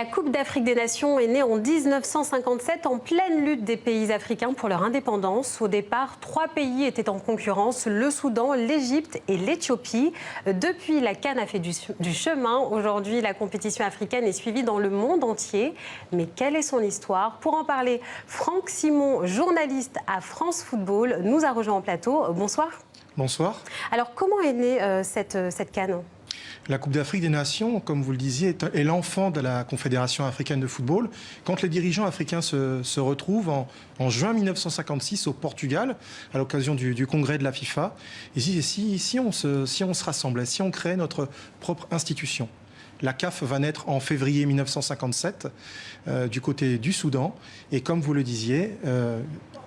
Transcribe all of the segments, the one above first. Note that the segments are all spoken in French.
La Coupe d'Afrique des Nations est née en 1957 en pleine lutte des pays africains pour leur indépendance. Au départ, 3 pays étaient en concurrence, le Soudan, l'Égypte et l'Éthiopie. Depuis, la CAN a fait du chemin. Aujourd'hui, la compétition africaine est suivie dans le monde entier. Mais quelle est son histoire? Pour en parler, Franck Simon, journaliste à France Football, nous a rejoint en plateau. Bonsoir. Bonsoir. Alors, comment est née cette CAN? La Coupe d'Afrique des Nations, comme vous le disiez, est l'enfant de la Confédération africaine de football. Quand les dirigeants africains se retrouvent en juin 1956 au Portugal, à l'occasion du congrès de la FIFA, ils disent si on se rassemblait, si on créait notre propre institution. La CAF va naître en février 1957 du côté du Soudan. Et comme vous le disiez,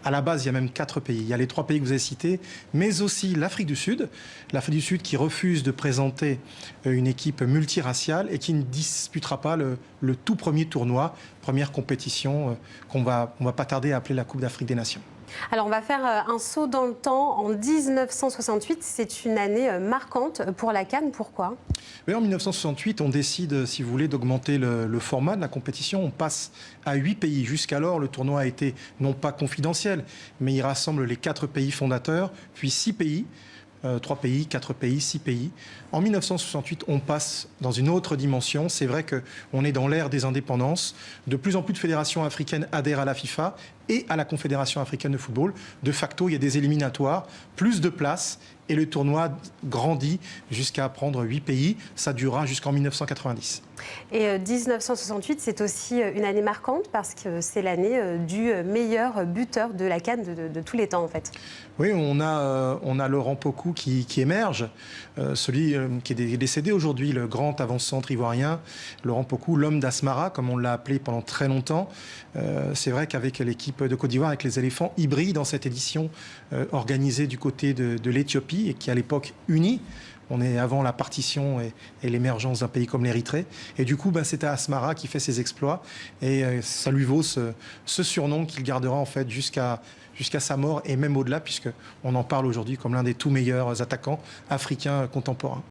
à la base, il y a même 4 pays. Il y a les 3 pays que vous avez cités, mais aussi l'Afrique du Sud. L'Afrique du Sud qui refuse de présenter une équipe multiraciale et qui ne disputera pas le tout premier tournoi, première compétition qu'on va pas tarder à appeler la Coupe d'Afrique des Nations. Alors, on va faire un saut dans le temps. En 1968, c'est une année marquante pour la CAN. Pourquoi? Oui, en 1968, on décide, si vous voulez, d'augmenter le format de la compétition. On passe à 8 pays. Jusqu'alors, le tournoi a été non pas confidentiel, mais il rassemble les 4 pays fondateurs, puis 6 pays. 3 pays, 4 pays, 6 pays. En 1968, on passe dans une autre dimension. C'est vrai qu'on est dans l'ère des indépendances. De plus en plus de fédérations africaines adhèrent à la FIFA et à la Confédération africaine de football. De facto, il y a des éliminatoires, plus de places et le tournoi grandit jusqu'à prendre 8 pays. Ça durera jusqu'en 1990. Et 1968, c'est aussi une année marquante parce que c'est l'année du meilleur buteur de la CAN de tous les temps, en fait. Oui, on a Laurent Pokou qui émerge, celui qui est décédé aujourd'hui, le grand avant-centre ivoirien, Laurent Pokou, l'homme d'Asmara, comme on l'a appelé pendant très longtemps. C'est vrai qu'avec l'équipe de Côte d'Ivoire, avec les éléphants, il brille dans cette édition organisée du côté de l'Éthiopie et qui, à l'époque, unit. On est avant la partition et l'émergence d'un pays comme l'Érythrée. Et du coup, c'était Asmara qui fait ses exploits. Et ça lui vaut ce surnom qu'il gardera en fait jusqu'à sa mort et même au-delà, puisqu'on en parle aujourd'hui comme l'un des tout meilleurs attaquants africains contemporains.